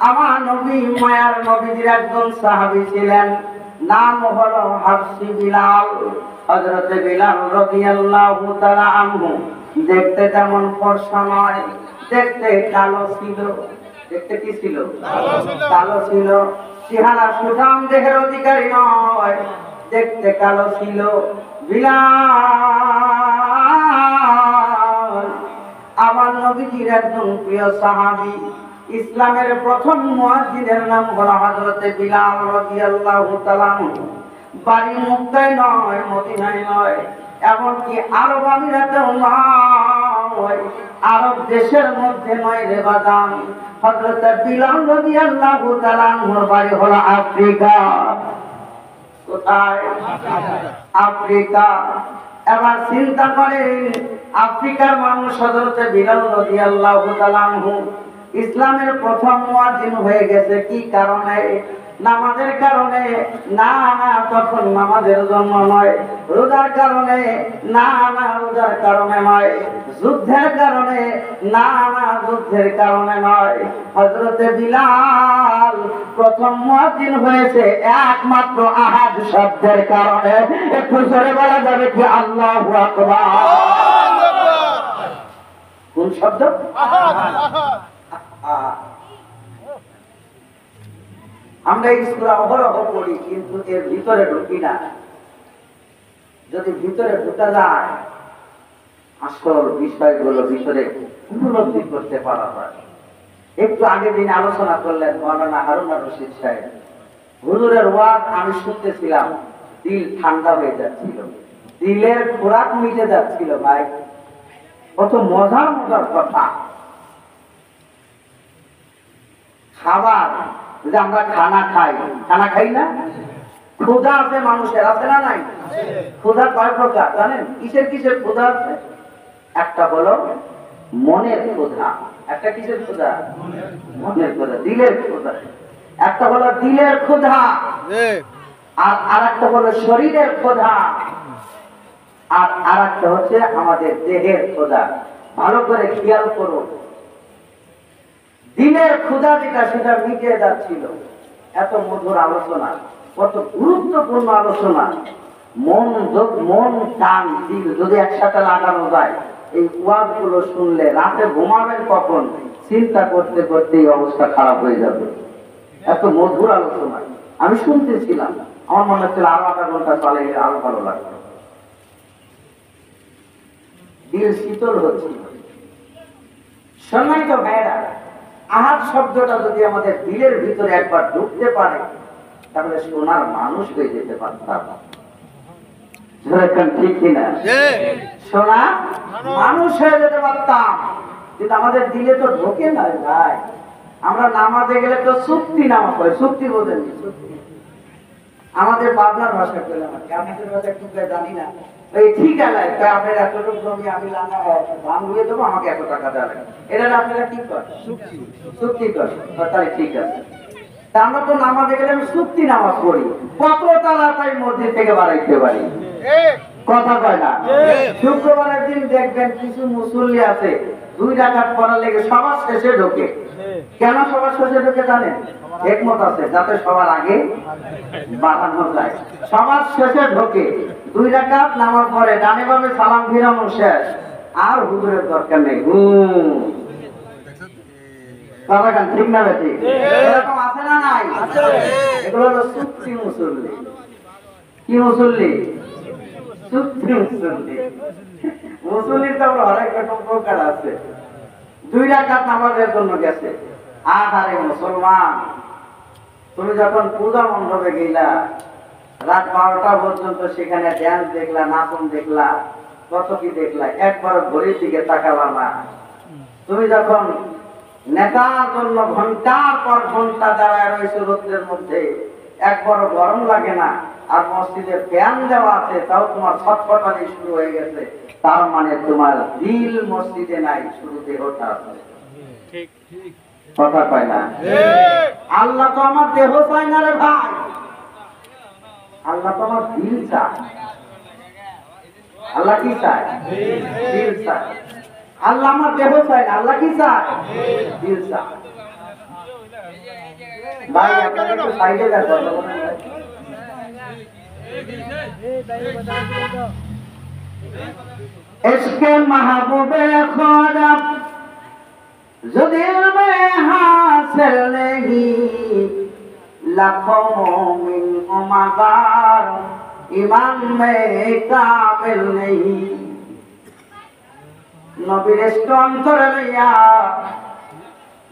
আমার নবী মায়ার নবীর একজন সাহাবী ছিলেন, নাম হলো হাবশী বিলাল। হযরত বিলাল রাদিয়াল্লাহু তাআলা আনহু দেখতে তেমন ফর্সা নয়, দেখতে কালো ছিল। দেখতে কি ছিল? কালো ছিল। চেহারা সুঠাম দেহের অধিকারী নয়, দেখতে কালো ছিল। বিলাল আমার নবীজির একজন প্রিয় সাহাবী। ইসলামের প্রথম মুয়াজ্জিনের নাম হলো হযরত বিলাল রাদিয়াল্লাহু তাআলা। বাড়ি মক্কায় নয়, মদিনায় নয়, এমনকি আরব আমিরাতেও নয়, আরব দেশের মধ্যে নয় রে বাদাম। হযরত বিলাল রাদিয়াল্লাহু তাআলা ওর বাড়ি হলো আফ্রিকা। কোথায়? আফ্রিকা। এবার চিন্তা করেন, আফ্রিকার মানুষ হযরত বিলাল রাদিয়াল্লাহু তাআলা ইসলামের প্রথম মুয়াজ্জিন হয়ে গেছে কি কারণে? নামাজের কারণে? না না, তখন নামাজের জন্য নয়। রোজার কারণে? না না, রোজার কারণে নয়। যুদ্ধের কারণে? না না, যুদ্ধের কারণে নয়। হযরত বিলাল প্রথম মুয়াজ্জিন হয়েছে একমাত্র আহাদ শব্দের কারণে। একটু জোরে বলা যাবে কি আল্লাহু আকবার? কোন শব্দ? আমরা স্কুলে অহরহ পড়ি, কিন্তু এর ভিতরে ঢুকি না। যদি ভিতরে ঢুকা যায়, আসল বিষয়গুলো ভিতরে উপলব্ধি করতে পারা যায়। একটু আগের দিন আলোচনা করলেন মাওলানা হারুন রশিদ সাহেব। হুজুরের ওয়াজ আমি শুনতেছিলাম, দিল ঠান্ডা হয়ে যাচ্ছিল, দিলের খোরাক মিটে যাচ্ছিল। ভাই, কত মজার মজার কথা। খাবার, যে আমরা খানা খাই না? ক্ষুধা আছে মানুষের, আছে না নাই? ক্ষুধা কয় প্রকার জানেন? কিসের কিসের ক্ষুধা আছে? একটা হলো মনের ক্ষুধা। একটা কিসের ক্ষুধা? মনের ক্ষুধা, দিলের ক্ষুধা। একটা হলো দিলের ক্ষুধা, আর একটা হলো শরীরের ক্ষুধা, আর একটা হচ্ছে আমাদের দেহের ক্ষুধা। ভালো করে খেয়াল করুন, দিলের ক্ষুধা যেটা, সেটা মিটে যাচ্ছিল। এত মধুর আলোচনা, কত গুরুত্বপূর্ণ আলোচনা। মন কান দিল যদি একসাথে লাগানো যায়, এই ওয়াজগুলো শুনলে রাতে ঘুমাবেন কখন চিন্তা করতে করতে এই অবস্থা খারাপ হয়ে যাবে। এত মধুর আলোচনা আমি শুনতেছিলাম, আমার মনে হচ্ছিল আরো আধা ঘন্টা চলে গেলে আরো ভালো লাগতো। দিল শীতল হচ্ছিল। সম্মানিত ভাইরা, আহাদ শব্দটা যদি আমাদের দিলের ভিতরে একবার ঢুকতে পারে, তাহলে সোনার মানুষ হয়ে যেতে পারতাম। ঠিক কিনা? সোনা মানুষ হয়ে যেতে পারতাম, কিন্তু আমাদের দিলে তো ঢোকে না ভাই। আমরা নামাজে গেলে তো সুক্তি নামাজ হয়। সুক্তি বোঝেন? আমাদের পাবনার ভাষা পেলাম, আমাদের ভাষা একটু জানি না। এই ঠিক আছে, আপনার এতটুকু জমি আমি ধান রুয়ে দেবো, আমাকে এত টাকা দেওয়া। এটা আপনারা কি করেন? চুক্তি করেন। তাহলে ঠিক আছে। আমরা তো নামাজে গেলে আমি চুক্তি নামাজ পড়ি, কত তাড়াতাড়ি মসজিদ থেকে বাড়াইতে পারি। কথা কয় না? শুক্রবারের দিন দেখবেন কিছু মুসল্লি আছে 2 রাকাত পড়ার লেগে সবার শেষে ঢোকে। কেন সবার শেষে ঢোকে জানেন? একমত আছে, যাতে সবার আগে বাড়ানো যায়। সবার শেষে ঢোকে, 2 রাকাত নামাজ পড়ে, ডানে বামে সালাম ফিরানো শেষ, আর হুজুরের দরকার নেই। ঠিক না বেটি? এরকম আছে না নাই? এগুলো হলো সুক্তি মুসল্লি। কি মুসল্লি? সুক্তি মুসল্লি। মুসল্লির তো অনেক রকম প্রকার আছে। 2 রাকাত নামাজের জন্য গেছে। আরে মুসলমান, তুমি যখন পূজা মণ্ডপে গেলা, রাত 12টা পর্যন্ত সেখানে ড্যান্স দেখলা, নাচন দেখলা, কত কি দেখলা, একবার ঘড়ির দিকে তাকালা না। তুমি যখন নেতার জন্য ঘন্টার পর ঘন্টা দাঁড়ায় রয়েছে রোদ্রের মধ্যে, একবার গরম লাগে না, আর মসজিদে ফ্যান দেওয়া আছে, তাও তোমার ছটফটানি শুরু হয়ে গেছে, তার মানে তোমার দিল মসজিদে নাই, শুধু দেহটা আছে। কথা কয় না? আল্লাহ তো আমার দেহ চায় না রে ভাই, আল্লাহ তো আমার দিল চায়। আল্লাহ কি চায়? দিল চায়। আল্লাহ আমার দেহ চায় না, আল্লাহ কি চায়? দিল চায়। ভাই আপনারা একটু সাইডে দেখো। इसके महबूबे खुदा जो दिल में हासिल नहीं लाखों मोमिन मगर ईमान में कामिल नहीं নবীর অন্তরে লইয়া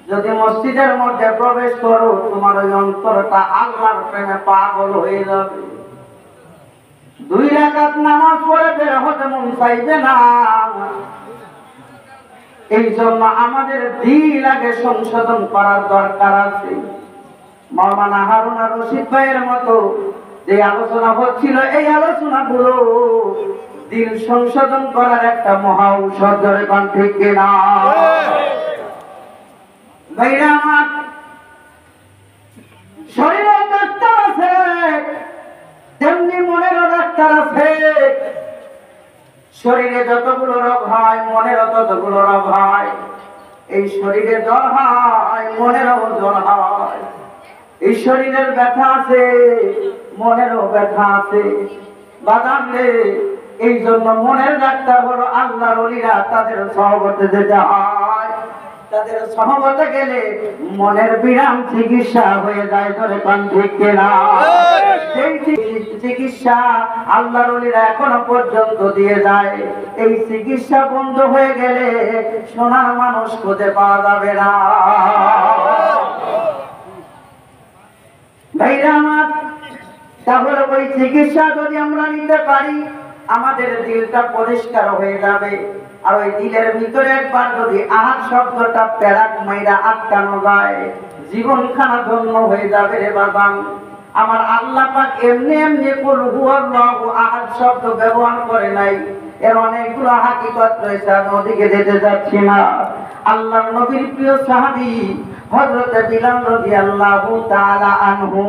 যদি মসজিদের মধ্যে প্রবেশ করো তোমার ওই অন্তরটা আল্লাহর প্রেমে পাগল হয়ে যাবে। 2 রাকাত নামাজ পড়ে বের হতে মন চাইবে না। এই জন্য আমাদের দিল আগে সংশোধন করার দরকার আছে। মাওলানা হারুন আর রশিদ ভাইয়ের মতো যে আলোচনা হচ্ছিল, এই আলোচনাগুলো দিল সংশোধন করার একটা মহা ঔষধ, ধরে কোন ঠিক কিনা? ভাইরা আমার, শরীরের ডাক্তার আছে তেমনি মনেরও ডাক্তার আছে। শরীরে যতগুলো রোগ হয় মনেরও ততগুলো রোগ হয়। এই শরীরে জ্বর হয়, মনেরও জ্বর হয়। এই শরীরের ব্যথা আছে, মনেরও ব্যথা আছে। বাদাম রে, এই জন্য মনের ডাক্তার হলো আল্লাহর ওলিরা, তাদের সহবতে যেতে হয়। তাদের সহবতে গেলে মনের বিরাম চিকিৎসা হয়ে যায়, ধরে কোন ঠিক কিনা? সেই চিকিৎসা আল্লাহর ওলিরা এখনো পর্যন্ত দিয়ে যায়। এই চিকিৎসা বন্ধ হয়ে গেলে সোনার মানুষ খুঁজে পাওয়া যাবে না। ভাইরা আমার, তাহলে ওই চিকিৎসা যদি আমরা নিতে পারি আমাদের দিলটা পরিষ্কার হয়ে যাবে। আর ওই দিলের ভিতরে একবার যদি আহার শব্দটা প্যারাক মাইরা আটকানো যায়, জীবনখানা ধন্য হয়ে যাবে রে বাবান। আমার আল্লাহ পাক এমনি এমনি কুল হুয়াল্লাহু আহাদ শব্দ ব্যবহার করে নাই, এর অনেকগুলো হাকিকত রয়েছে, আমি ওদিকে যেতে যাচ্ছি না। আল্লাহর নবীর প্রিয় সাহাবী হযরত বিলাল রাদিয়াল্লাহু তাআলা আনহু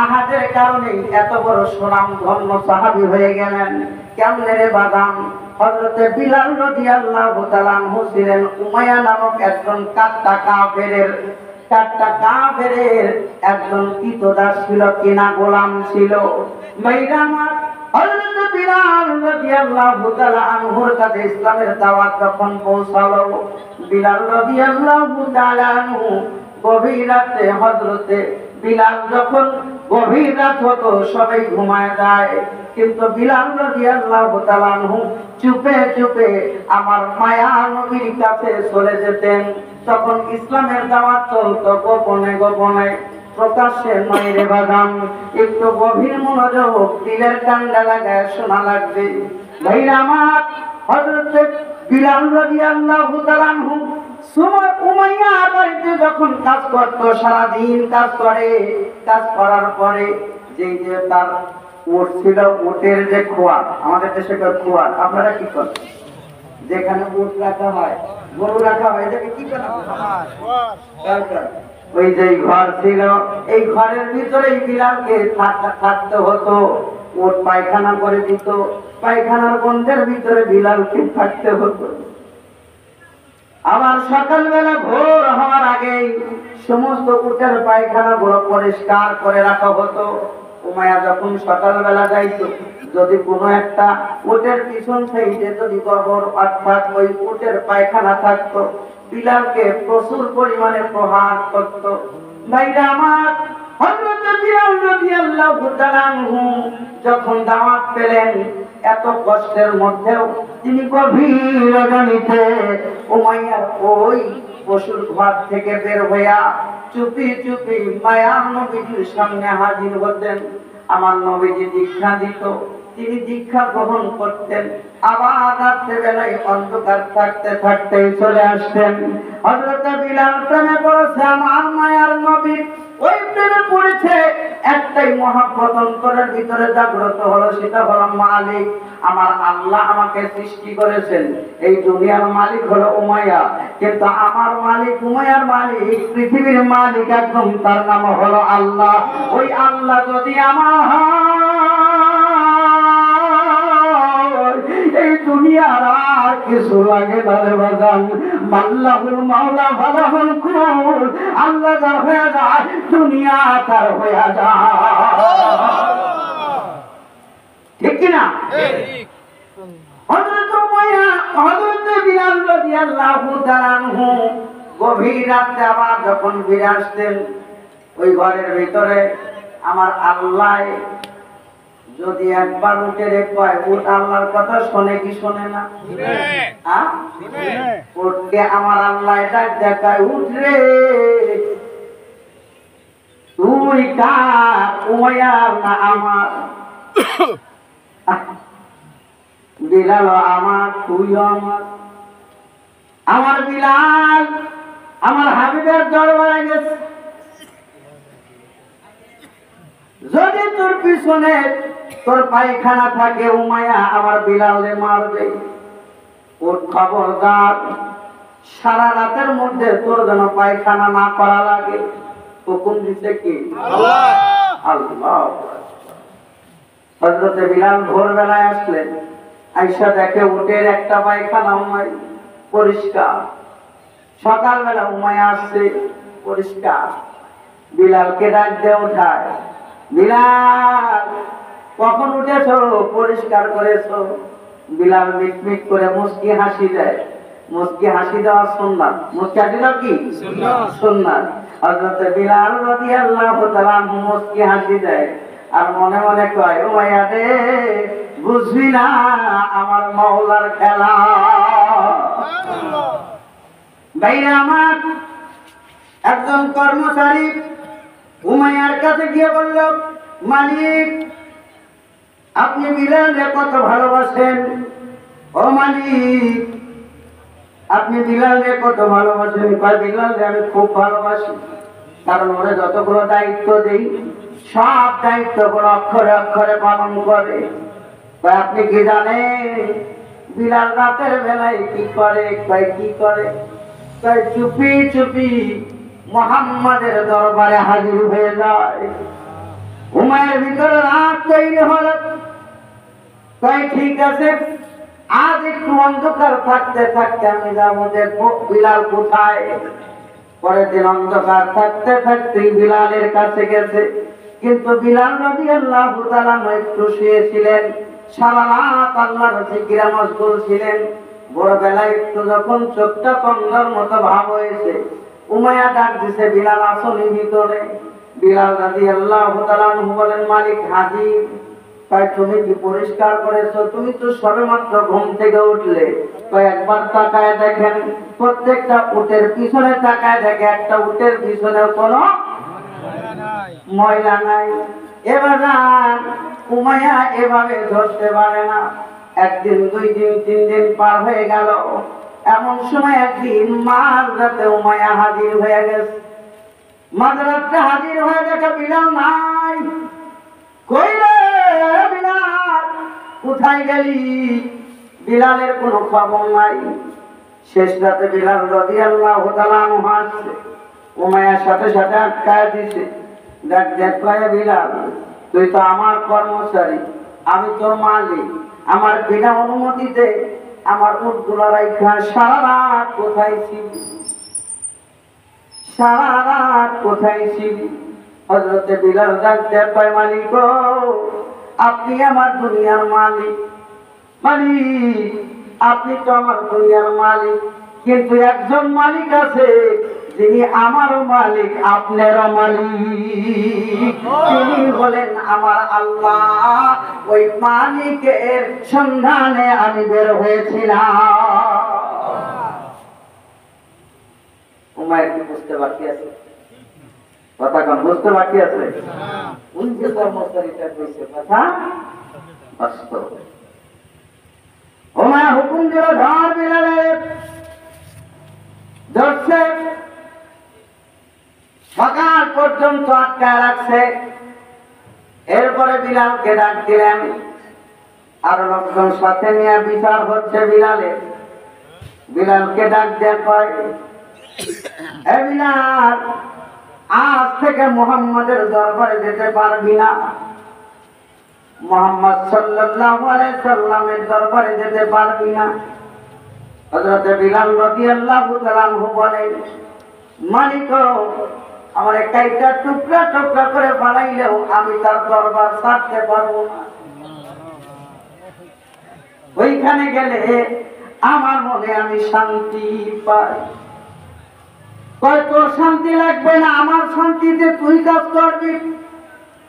আহাদের কারণে এত বড় সুনাম ধন্য সাহাবী হয়ে গেলেন। কেমনে রে বাদাম? হযরত বিলাল রাদিয়াল্লাহু তাআলা আনহু ছিলেন উমাইয়া নামক একজন কাফেরের একজন কৃতদাস ছিল, কিনা গোলাম ছিল। মাইরা আমার, হযরত বিলাল রাদিয়াল্লাহু তাআলা আনহুর কাছে ইসলামের দাওয়াত যখন পৌঁছালো, বিলাল রাদিয়াল্লাহু তাআলা আনহু গভীর রাতে, হযরতে বিলাল যখন গভীর রাত হতো সবাই ঘুমায় যায়, কিন্তু বিলাল রাদিয়াল্লাহু তাআলা আনহু চুপে চুপে আমার মায়া নবীর কাছে চলে যেতেন। তখন ইসলামের দাওয়াত চলতো গোপনে গোপনে, প্রকাশ্যে নয় রে বাদাম। একটু গভীর মনোযোগ দিলের কান্ডা লাগায় শোনা লাগবে। ভাইরা আমার, হযরত বিলাল রাদিয়াল্লাহু তাআলা আনহু সময় উমাইয়া বাড়িতে যখন কাজ করত, সারাদিন কাজ করে, কাজ করার পরে যে তার উট ছিল, উটের যে খোয়ার, আমাদের দেশে খোয়ার, আপনারা কি করেন? যেখানে উট রাখা হয়, গরু রাখা হয়, এটাকে কি করা হয়? ওই যে ঘর ছিল, এই ঘরের ভিতরেই বিলালকে থাকতে হতো। উট পায়খানা করে দিত, পায়খানার গন্ধের ভিতরে বিলালকে থাকতে হতো। আবার সকালবেলা ভোর হওয়ার আগেই সমস্ত উটের পায়খানা গুলো পরিষ্কার করে রাখা হতো। উমাইয়া যখন সকালবেলা যাইতো, যদি কোনো একটা উটের পিছন সাইডে যদি গোবর অর্থাৎ ওই উটের পায়খানা থাকতো, বিলালকে প্রচুর পরিমাণে প্রহার করত। ভাইরা আমার, হযরত বিলাল রাদিয়াল্লাহু তাআলা আনহু যখন দাওয়াত পেলেন, এত কষ্টের মধ্যেও তিনি গভীর রজনীতে উমাইয়ার ওই পশুর ঘর থেকে বের হইয়া চুপি চুপি মায়ার নবীজির সামনে হাজির হতেন। আমার নবীজি দীক্ষা দিত, তিনি দীক্ষা গ্রহণ করতেন। আবার রাত্রেবেলায় অন্ধকার থাকতে থাকতে চলে আসতেন। হযরত বিলাল প্রেমে পড়েছে আমার মায়ার নবী, ওই প্রেমে পড়েছে, একটাই মহাব্বত অন্তরের ভিতরে জাগ্রত হলো, সেটা হলো মালিক। আমার আল্লাহ আমাকে সৃষ্টি করেছেন, এই দুনিয়ার মালিক হলো উমাইয়া, কিন্তু আমার মালিক, উমাইয়ার মালিক, পৃথিবীর মালিক একদম, তার নাম হলো আল্লাহ। ওই আল্লাহ যদি আমার এই দুনিয়ার আর কিছু লাগে না রে বাজান। মাল্লাহুল মাওলা ফালাহুল কুল, আল্লাহ যার হয়ে যায় দুনিয়া তার হয়ে যায়। ঠিক কি না? হযরত উমাইয়া, হযরত বিলাল রাদিয়াল্লাহু তাআলা আনহু গভীর রাতে আবার যখন ফিরে আসতেন, ওই ঘরের ভিতরে আমার আল্লাহ যদি একবার উঠে রে কয়, উঠ, আল্লাহর কথা শোনে কি শোনে না? উঠকে আমার আল্লাহ ডাক দেখায়, উঠ রে, তুই কার? উমাইয়া না আমার? বিলাল আমার, তুইও আমার। আমার বিলাল আমার হাবিবের দরবারে গেছে, যদি তোর পিছনে তোর পায়খানা থাকে উমাইয়া আমার বিলালে মারবে। ওর খবরদার, সারা রাতের মধ্যে তোর যেন পায়খানা না করা লাগে। হুকুম দিতে কি? আল্লাহ। আল্লাহ। হযরত বিলাল ভোরবেলায় আসলেন, আয়েশা দেখে উটের একটা পায়খানা নাই, পরিষ্কার। সকালবেলা উমাইয়া আসছে, পরিষ্কার। বিলালকে ডাক দিয়ে উঠায়, বিলাল কখন উঠেছ? পরিষ্কার করেছো? বিলাল মিটমিট করে মুস্কি হাসি দেয়। মুস্কি হাসি দেওয়া সুন্নাত। মুস্কি হাসি দাও কি সুন্নাত? হযরত বিলাল রাদিয়াল্লাহু তাআলা মুস্কি হাসি দেয় আর মনে মনে কয়, উমাইয়া রে, বুঝবি না আমার মাওলার খেলা। ভাইরা আমার, একজন কর্মচারী উমাইয়ার কাছে গিয়ে বলল, মালিক, আপনি বিলালকে কত ভালোবাসেন? ও মালিক, আপনি বিলালকে কত ভালোবাসেন? কয়, বিলালকে আমি খুব ভালোবাসি, কারণ ওরে যতগুলো দায়িত্ব দেই সব দায়িত্বগুলো অক্ষরে অক্ষরে পালন করে। কয়, আপনি কি জানেন বিলাল রাতের বেলায় কি করে? কয়, কি করে? কয়, চুপি চুপি মুহাম্মাদের দরবারে হাজির হয়ে যায়। উমাইয়ের ভিতরে রাত তৈরি হল। তাই ঠিক আছে, আজ একটু অন্ধকার থাকতে থাকতে আমি যাবো, দেখবো বিলাল কোথায়। পরের দিন অন্ধকার থাকতে থাকতে বিলালের কাছে গেছে, কিন্তু বিলাল রাদিয়াল্লাহু তাআলা একটু শুয়েছিলেন, সারা রাত আল্লাহর জিকিরে মশগুল ছিলেন। ভোরবেলায় একটু যখন চোখটা কন্ধার মতো ভাব হয়েছে, উমাইয়া ডাক দিছে, বিলাল আসনি ভিতরে? বিলাল রাদিয়াল্লাহু তাআলা বলেন, মালিক হাজির। তাই তুমি কি পরিষ্কার করেছো? তুমি তো সবেমাত্র ঘুম থেকে উঠলে। তো একবার তাকায় দেখেন, প্রত্যেকটা উটের পিছনে তাকায় দেখে, একটা উটের পিছনে কোনো ময়লা নাই। এবার উমাইয়া এভাবে ধরতে পারে না। একদিন, দুই দিন, তিন দিন পার হয়ে গেল। এমন সময় একদিন মাঝরাতে উমাইয়া হাজির হয়ে গেছে। মাঝরাতে হাজির হয়ে দেখে বিলাল নাই। কই রে বিলাল, কোথায় গেলি? বিলালের কোনো খবর নাই। শেষ রাতে বিলাল রাদিয়াল্লাহু তাআলা আনহু আসছে, উমাইয়ার সাথে সাথে আটকায় দিছে। দেখ দেখ, কয়, বিলাল, তুই তো আমার কর্মচারী, আমি তোর মালিক। আমার বিনা অনুমতিতে আমার উটগুলো রাইখা সারা রাত কোথায় ছিলি? সারা রাত কোথায় ছিলি? হযরত বিলাল ডাক দেয়, কয়, মালিক গো, আপনি আমার দুনিয়ার মালিক। মালিক, আপনি তো আমার দুনিয়ার মালিক, কিন্তু একজন মালিক আছে যিনি আমারও মালিক, আপনারও মালিক। তিনি বলেন আমার আল্লাহ। ওই মালিকের সন্ধানে আমি বের হয়েছিলাম। উমাইর কি বুঝতে বাকি আছে? কথা কোন বুঝতে বাকি আছে? ওই যে কর্মচারীটা কইছে কথা বাস্তব। উমাইর হুকুম দিল, ধর বিলালের। ধরছে, সকাল পর্যন্ত আটকায় রাখছে। এরপরে বিলালকে ডাক দিলেন, আর লোকজন সাথে নিয়ে বিচার হচ্ছে বিলালের। বিলালকে ডাক দেয়, কয়, এ বিলাল, আজ থেকে মুহাম্মাদের দরবারে যেতে পারবি না। মুহাম্মদ সাল্লাল্লাহু আলাইহি সাল্লামের দরবারে যেতে পারবি না। হযরত বিলাল রাদিয়াল্লাহু তাআলা আনহু বলেন, মালিক আমার কাইটা টুকরা টুকরা করে বানাইলেও আমি তার দরবার ছাড়তে পারবো না। ওইখানে গেলে আমার মনে আমি শান্তি পাই। কয় তোর শান্তি লাগবে না, আমার শান্তিতে তুই কাজ করবি।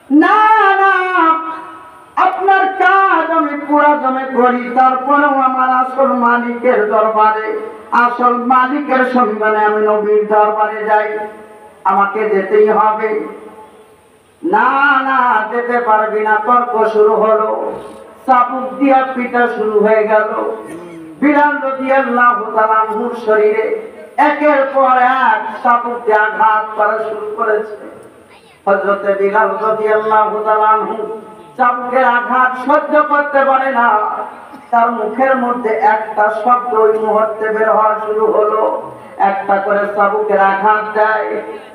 না না, আপনার কাজ আমি পুরা জমে করি, তারপরেও আমার আসল মালিকের দরবারে, আসল মালিকের সন্ধানে আমি নবীর দরবারে যাই, আমাকে যেতেই হবে। না না, যেতে পারবি না। তর্ক শুরু হলো, চাপুক দিয়া পিটা শুরু হয়ে গেল। বিলাল রাদিয়াল্লাহু তাআলা আনহুর শরীরে একের পর এক চাপুক দিয়ে আঘাত করা শুরু করেছে। হযরত বিলাল রাদিয়াল্লাহু তাআলা আনহু চাপুকের আঘাত সহ্য করতে পারে না। তার মুখের মধ্যে একটা শব্দ ওই মুহূর্তে বের হওয়া শুরু হলো। একটা করে চাবুকের আঘাত দেয়,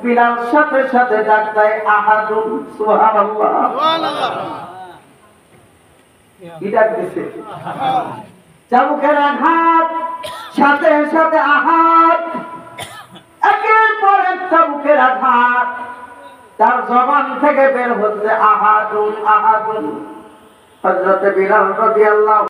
বিলাল সাথে সাথে ডাক দেয় আহাদুন। সুবহানাল্লাহ, সুবহানাল্লাহ। কি ডাক দিছে? চাবুকের আঘাত, সাথে সাথে আহাদ, একের পর এক চাবুকের আঘাত। তার জবান থেকে বের হচ্ছে আহাদুন আহাদুন। হযরত বিলাল রাদিয়াল্লাহু